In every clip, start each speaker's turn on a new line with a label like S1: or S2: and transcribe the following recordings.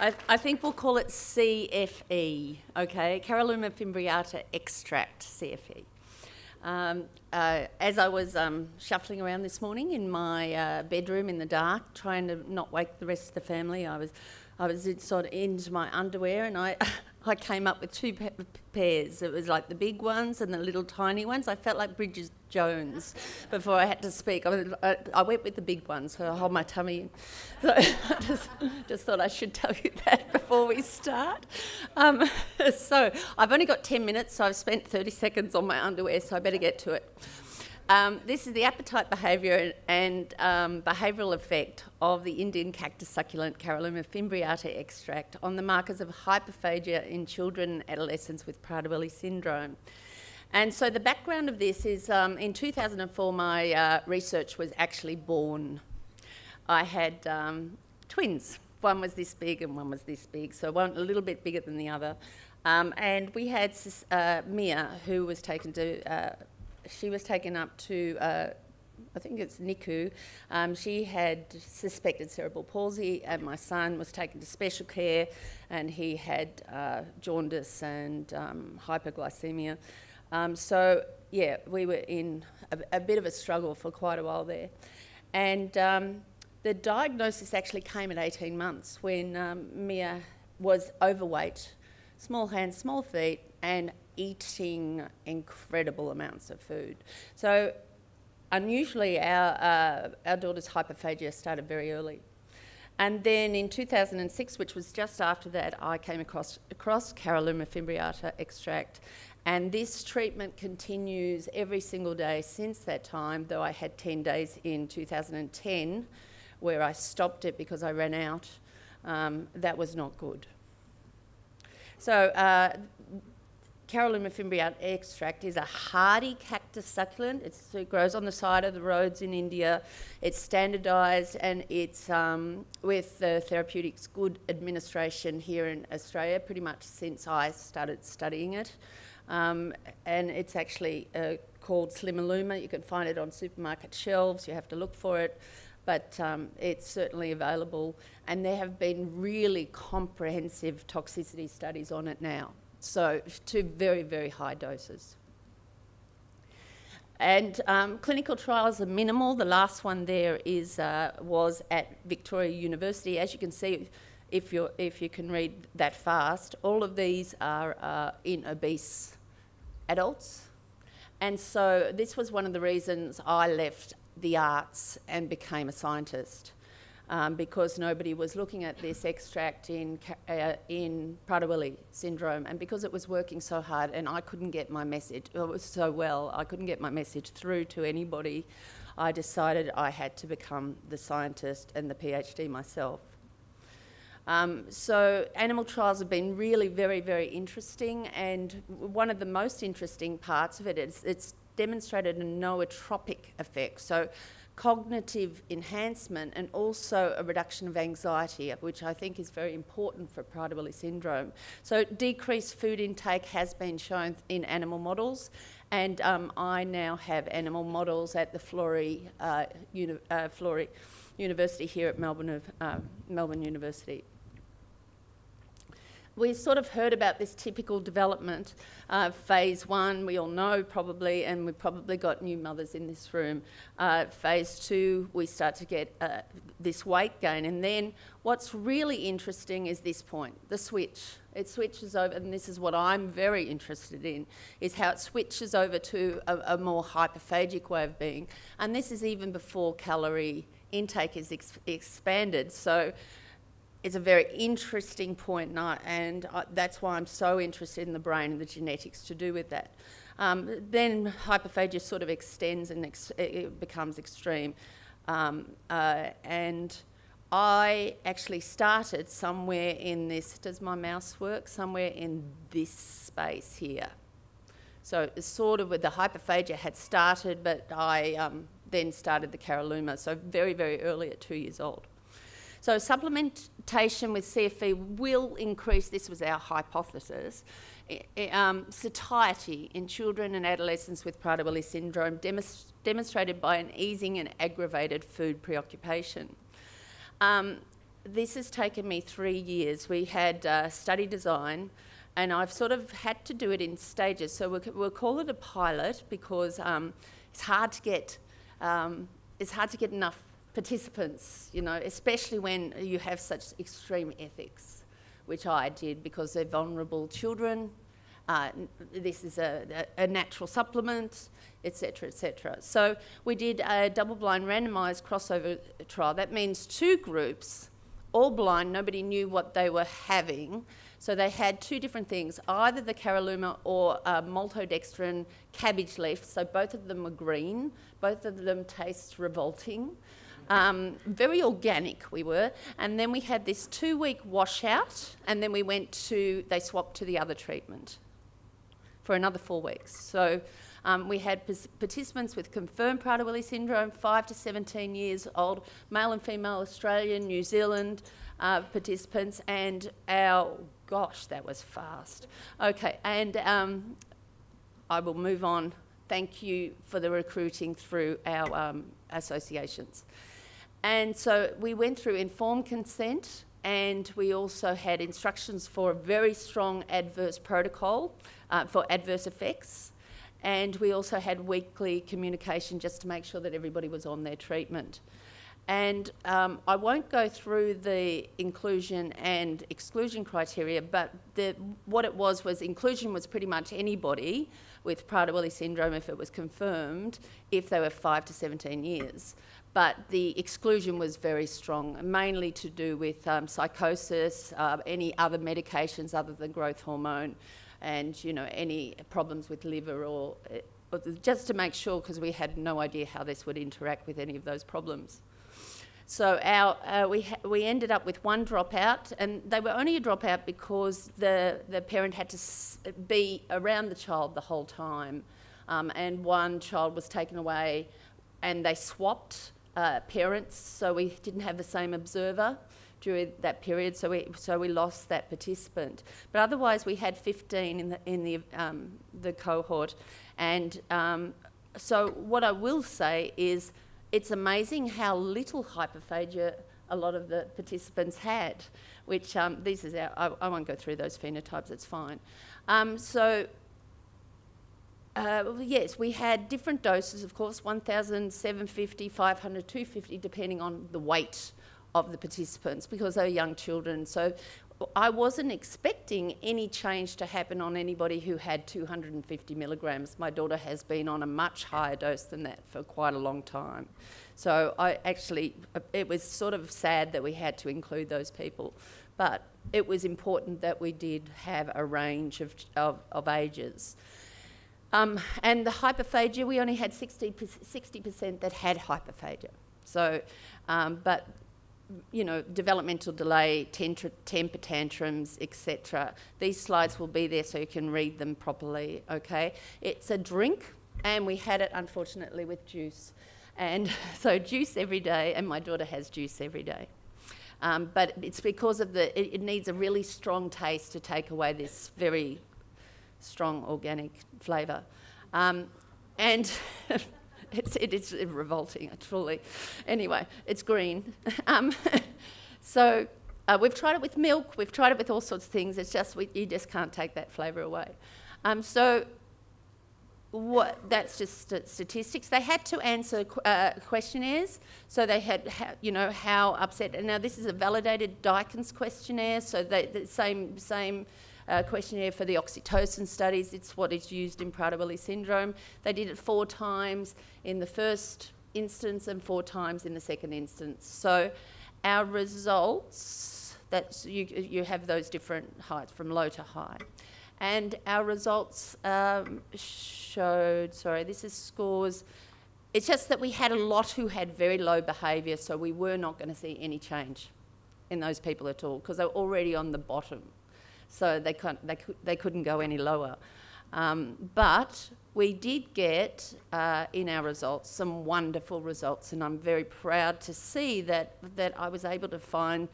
S1: I think we'll call it CFE, okay? Carralluma Fimbriata extract, CFE. As I was shuffling around this morning in my bedroom in the dark, trying to not wake the rest of the family, I was sort of into my underwear, and I came up with two pairs. It was like the big ones and the little tiny ones. I felt like Bridget Jones before I had to speak. I went with the big ones, so I hold my tummy in. So I just thought I should tell you that before we start. So I've only got 10 minutes, so I've spent 30 seconds on my underwear, so I better get to it. This is the appetite behaviour and behavioural effect of the Indian cactus succulent Carralluma Fimbriata extract on the markers of hyperphagia in children and adolescents with Prader-Willi syndrome. And so the background of this is in 2004 my research was actually born. I had twins. One was this big and one was this big, so one a little bit bigger than the other. And we had Mia, who was taken to... she was taken up to, I think it's NICU. She had suspected cerebral palsy, and my son was taken to special care, and he had jaundice and hypoglycemia. So, yeah, we were in a bit of a struggle for quite a while there. And the diagnosis actually came at 18 months when Mia was overweight, small hands, small feet, and eating incredible amounts of food. So unusually our daughter's hyperphagia started very early. And then in 2006, which was just after that, I came across Carralluma Fimbriata extract, and this treatment continues every single day since that time, though I had 10 days in 2010 where I stopped it because I ran out. That was not good. So Carralluma Fimbriata extract is a hardy cactus succulent. It grows on the side of the roads in India. It's standardised, and it's with the therapeutics good administration here in Australia pretty much since I started studying it. And it's actually called Carralluma. You can find it on supermarket shelves. You have to look for it, but it's certainly available. And there have been really comprehensive toxicity studies on it now. So to very, very high doses. And clinical trials are minimal. The last one there was at Victoria University. As you can see, if you can read that fast, all of these are in obese adults. And so this was one of the reasons I left the arts and became a scientist. Because nobody was looking at this extract in Prader-Willi syndrome, and because it was working so hard and I couldn't get my message, I couldn't get my message through to anybody, I decided I had to become the scientist and the PhD myself. So animal trials have been really very, very interesting, and one of the most interesting parts of it is it's demonstrated a nootropic effect. So cognitive enhancement and also a reduction of anxiety, which I think is very important for Prader-Willi syndrome. So decreased food intake has been shown in animal models, and I now have animal models at the Florey University here at Melbourne University. We sort of heard about this typical development. Phase 1, we all know probably, and we've probably got new mothers in this room. Phase 2, we start to get this weight gain. And then what's really interesting is this point, the switch. It switches over, and this is what I'm very interested in, is how it switches over to a more hyperphagic way of being. And this is even before calorie intake is expanded. So it's a very interesting point, and that's why I'm so interested in the brain and the genetics to do with that. Then hyperphagia sort of extends and it becomes extreme. And I actually started somewhere in this, does my mouse work? Somewhere in this space here. So it's sort of with the hyperphagia had started, but I then started the Carralluma, so very, very early at 2 years old. So supplementation with CFE will increase, this was our hypothesis, satiety in children and adolescents with Prader-Willi syndrome demonstrated by an easing and aggravated food preoccupation. this has taken me 3 years. We had study design, and I've sort of had to do it in stages. So we'll call it a pilot because it's hard to get enough participants, you know, especially when you have such extreme ethics, which I did because they're vulnerable children. This is a natural supplement, etc., etc. So we did a double-blind randomised crossover trial. That means 2 groups, all blind, nobody knew what they were having. So they had 2 different things, either the Carralluma or maltodextrin cabbage leaf. So both of them were green. Both of them taste revolting. Very organic we were. And then we had this 2-week washout, and then they swapped to the other treatment for another 4 weeks. So we had participants with confirmed Prader-Willi syndrome, 5 to 17 years old, male and female Australian, New Zealand participants, and gosh, that was fast. Okay, and I will move on. Thank you for the recruiting through our associations. And so we went through informed consent, and we also had instructions for a very strong adverse protocol for adverse effects. And we also had weekly communication just to make sure that everybody was on their treatment. And I won't go through the inclusion and exclusion criteria, but what it was inclusion was pretty much anybody with Prader-Willi syndrome if it was confirmed, if they were 5 to 17 years. But the exclusion was very strong, mainly to do with psychosis, any other medications other than growth hormone, and any problems with liver or just to make sure, because we had no idea how this would interact with any of those problems. So we ended up with 1 dropout, and they were only a dropout because the parent had to be around the child the whole time, and 1 child was taken away, and they swapped parents, so we didn't have the same observer during that period, so we lost that participant. But otherwise, we had 15 in the cohort, and so what I will say is, it's amazing how little hyperphagia a lot of the participants had, which this is I won't go through those phenotypes, it's fine. Yes, we had different doses, of course, 1,750, 500, 250, depending on the weight of the participants, because they were young children. So I wasn't expecting any change to happen on anybody who had 250 milligrams. My daughter has been on a much higher dose than that for quite a long time. So it was sort of sad that we had to include those people, but it was important that we did have a range of ages. And the hyperphagia, we only had 60% that had hyperphagia. So, but developmental delay, temper tantrums, etc. These slides will be there so you can read them properly, okay? It's a drink, and we had it, unfortunately, with juice. And so juice every day, and my daughter has juice every day. But it's because of it needs a really strong taste to take away this very strong organic flavour. And it is revolting, truly. Anyway, it's green. So we've tried it with milk, we've tried it with all sorts of things, it's just, you just can't take that flavour away. That's just statistics. They had to answer questionnaires, so they had, how upset. And now this is a validated Dykens questionnaire, so the same questionnaire for the oxytocin studies. It's what is used in Prader-Willi syndrome. They did it 4 times in the first instance and 4 times in the second instance. So our results, you have those different heights from low to high. And our results showed, this is scores. It's just that we had a lot who had very low behaviour, so we were not going to see any change in those people at all, because they were already on the bottom. So they couldn't go any lower. But we did get, in our results, some wonderful results, and I'm very proud to see that I was able to find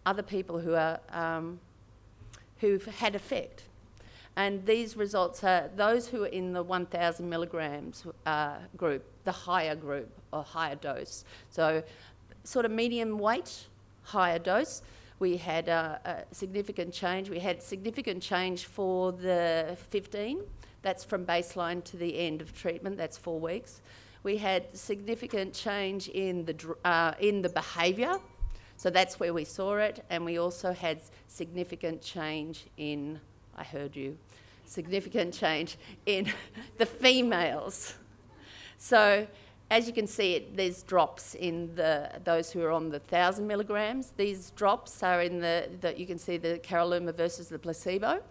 S1: other people who've had effect. And these results are those who are in the 1,000 milligrams group, the higher group or higher dose. So sort of medium weight, higher dose, we had a significant change. We had significant change for the 15. That's from baseline to the end of treatment. That's 4 weeks. We had significant change in the behaviour. So that's where we saw it. And we also had significant change in, I heard you, significant change in the females. So as you can see, there's drops in those who are on the 1,000 milligrams. These drops are in you can see the Carralluma versus the placebo,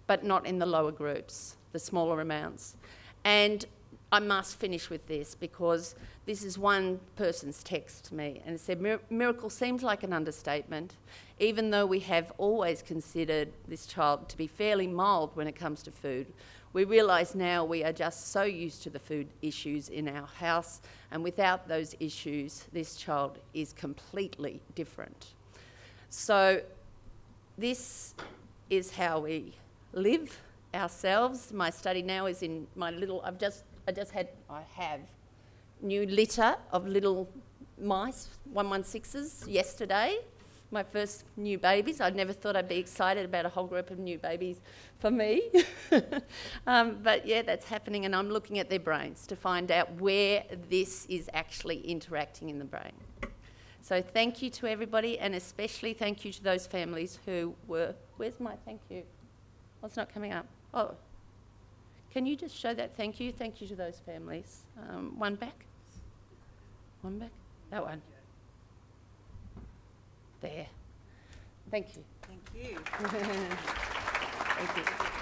S1: but not in the lower groups, the smaller amounts. And I must finish with this because this is one person's text to me, and it said, "Miracle seems like an understatement, even though we have always considered this child to be fairly mild when it comes to food. We realise now we are just so used to the food issues in our house, and without those issues, this child is completely different." So this is how we live ourselves. My study now is in my little, I have new litter of little mice, 116s yesterday. My first new babies. I never thought I'd be excited about a whole group of new babies for me. But yeah, that's happening, and I'm looking at their brains to find out where this is actually interacting in the brain. So thank you to everybody, and especially thank you to those families who were... Where's my thank you? Oh, it's not coming up. Oh, can you just show that thank you? Thank you to those families. One back. One back. That one. There. Thank you.
S2: Thank you.
S1: Thank you.